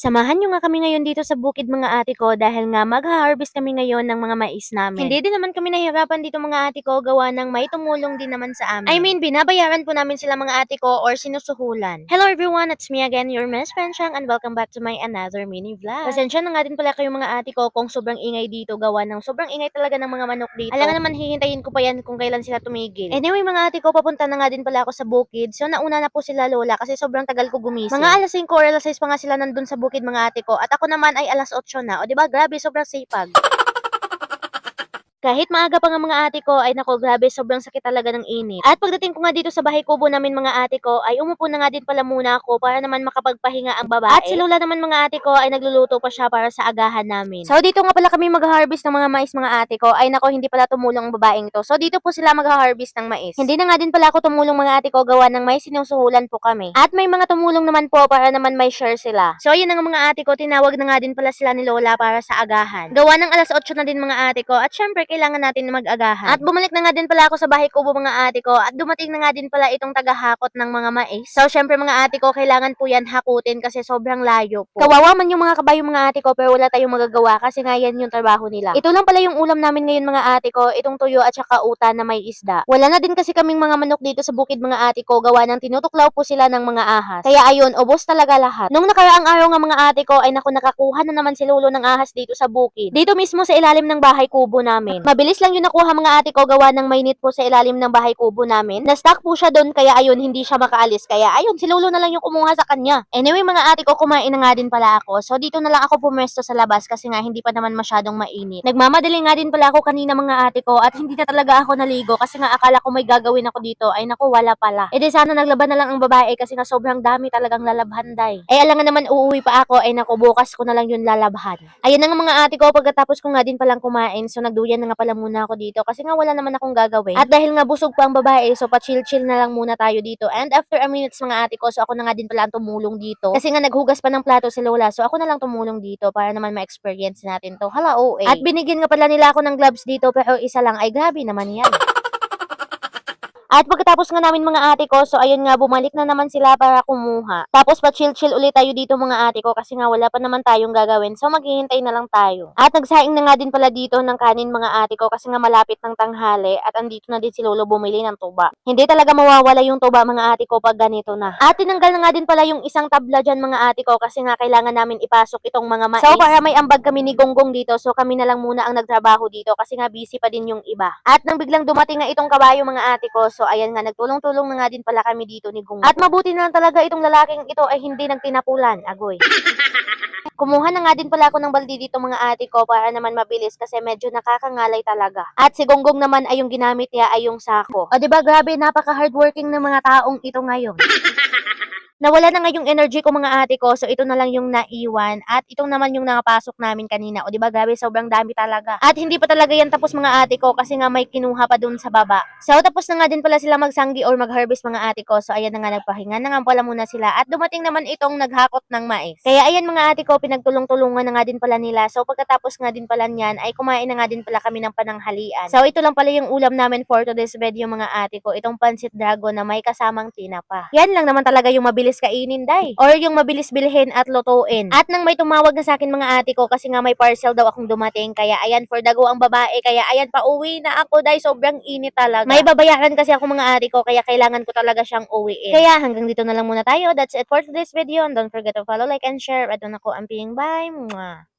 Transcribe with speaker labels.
Speaker 1: Samahan niyo nga kami ngayon dito sa bukid mga ate ko dahil nga magha-harvest kami ngayon ng mga mais namin. Hindi din naman kami nahihirapan dito mga ate ko gawa ng may tumulong din naman sa amin. I mean, binabayaran po namin sila mga ate ko or sinusuhulan. Hello everyone, it's me again, your Miss Penchang, and welcome back to my another mini vlog. Pasensya na nga din pala kayo mga ate ko kung sobrang ingay dito gawa ng sobrang ingay talaga ng mga manok dito. Alam nga naman hihintayin ko pa yan kung kailan sila tumigil. Anyway mga ate ko, papunta na nga din pala ako sa bukid. So nauna na po sila lola kasi sobrang tagal ko gumising. Mga alas 5 or alas 6 pa nga sila nandun sa bukid mga ate ko at ako naman ay alas 8 na. O di ba grabe, sobrang sipag. Kahit maaga pa nga mga ate ko, ay nako grabe, sobrang sakit talaga ng init. At pagdating ko nga dito sa bahay kubo namin mga ate ko, ay umupo na nga din pala muna ako para naman makapagpahinga ang babae. At si Lola naman mga ate ko ay nagluluto pa siya para sa agahan namin. So dito nga pala kami mag-harvest ng mga mais mga ate ko, ay nako hindi pala tumulong ang babaeng to. So dito po sila mag-harvest ng mais. Hindi na nga din pala ako tumulong mga ate ko gawa ng may sinusuhulan po kami. At may mga tumulong naman po para naman may share sila. So ayun na nga mga ate ko, tinawag na nga din pala sila ni Lola para sa agahan. Gawa ng alas 8 na din mga ate ko at syempre kailangan natin na mag-agahan. At bumalik na nga din pala ako sa bahay kubo mga ate ko at dumating na nga din pala itong tagahakot ng mga mais. So syempre mga ate ko, kailangan po yan hakutin kasi sobrang layo po. Kawawa man yung mga kabayo mga ate ko pero wala tayong magagawa kasi nga yan yung trabaho nila. Ito lang pala yung ulam namin ngayon mga ate ko, itong tuyo at saka uta na may isda. Wala na din kasi kaming mga manok dito sa bukid mga ate ko gawa ng tinutuklaw po sila ng mga ahas. Kaya ayun, ubos talaga lahat. Nung nakaraang araw nga mga ate ko ay naku, nakakuha na naman si Lolo ng ahas dito sa bukid. Dito mismo sa ilalim ng bahay kubo namin. Mabilis lang yung nakuha mga ate ko gawa ng mainit po sa ilalim ng bahay kubo namin. Na-stuck po siya doon kaya ayun, hindi siya makaalis. Kaya ayun, si Lolo na lang yung kumuha sa kanya. Anyway mga ate ko, kumain na nga din pala ako. So dito na lang ako pumwesto sa labas kasi nga hindi pa naman masyadong mainit. Nagmamadali nga din pala ako kanina mga ate ko at hindi na talaga ako naligo kasi nga akala ko may gagawin ako dito. Ay naku, wala pala. E di sana naglaban na lang ang babae kasi nga sobrang dami talagang lalabhan day. Eh alangan naman uuwi pa ako, ay naku, bukas ko na lang yun lalabhan. Ayun na nga mga ate ko, pagkatapos ko nga din palang kumain, so nagduyan na nga pala muna ako dito kasi nga wala naman akong gagawin. At dahil nga busog pa ang babae, so pa-chill-chill na lang muna tayo dito. And after a minutes mga ate ko, so ako na nga din pala ang tumulong dito. Kasi nga naghugas pa ng plato si Lola, so ako na lang tumulong dito para naman ma-experience natin to. Hala, OA. At binigyan nga pala nila ako ng gloves dito pero isa lang, ay grabe naman yan. At pagkatapos nga namin mga ate ko, so ayun nga, bumalik na naman sila para kumuha. Tapos pa-chill-chill ulit tayo dito mga ate ko kasi nga wala pa naman tayong gagawin. So maghihintay na lang tayo. At nagsaing na nga din pala dito ng kanin mga ate ko kasi nga malapit ng tanghali at andito na din si Lolo bumili ng tuba. Hindi talaga mawawala yung tuba mga ate ko pag ganito na. At tinanggal na nga din pala yung isang tabla dyan mga ate ko kasi nga kailangan namin ipasok itong mga mais. So para may ambag kami ni Gonggong dito, so kami na lang muna ang nagtrabaho dito kasi nga busy pa din yung iba. At nang biglang dumating na itong kabayo mga ate ko, so ayan nga, nagtulong-tulong na nga din pala kami dito ni Gung. At mabuti na lang talaga itong lalaking ito ay hindi nagtinapulan, agoy. Kumuha na nga din pala ako ng balde dito mga ate ko para naman mabilis kasi medyo nakakangalay talaga. At si Gonggong naman ay yung ginamit niya ay yung sako. O diba grabe, napaka-hardworking ng mga taong ito ngayon. Nawala na nga yung energy ko mga ate ko, so ito na lang yung naiwan at itong naman yung nakapasok namin kanina. O diba grabe, sobrang dami talaga. At hindi pa talaga yan tapos mga ate ko kasi nga may kinuha pa dun sa baba. So tapos na nga din pala sila magsanggi or mag-harvest mga ate ko. So ayan na nga, nagpahinga na nga pala muna sila at dumating naman itong naghakot ng mais. Kaya ayan mga ate ko, pinagtulong-tulungan na nga din pala nila. So pagkatapos nga din pala niyan ay kumain na nga din pala kami ng pananghalian. So ito lang pala yung ulam namin for today's video mga ate ko, itong pansit dragon na may kasamang tinapa. Yan lang naman talaga yung mabilis kainin day. Or yung mabilis bilhin at lutuin. At nang may tumawag na sa akin mga ate ko kasi nga may parcel daw akong dumating. Kaya ayan, for dago ang babae. Kaya ayan, pauwi na ako day. Sobrang init talaga. May babayaran kasi ako mga ate ko kaya kailangan ko talaga siyang uwiin. Kaya hanggang dito na lang muna tayo. That's it for today's video. And don't forget to follow, like, and share. At doon ako ang ping bye. Mwah.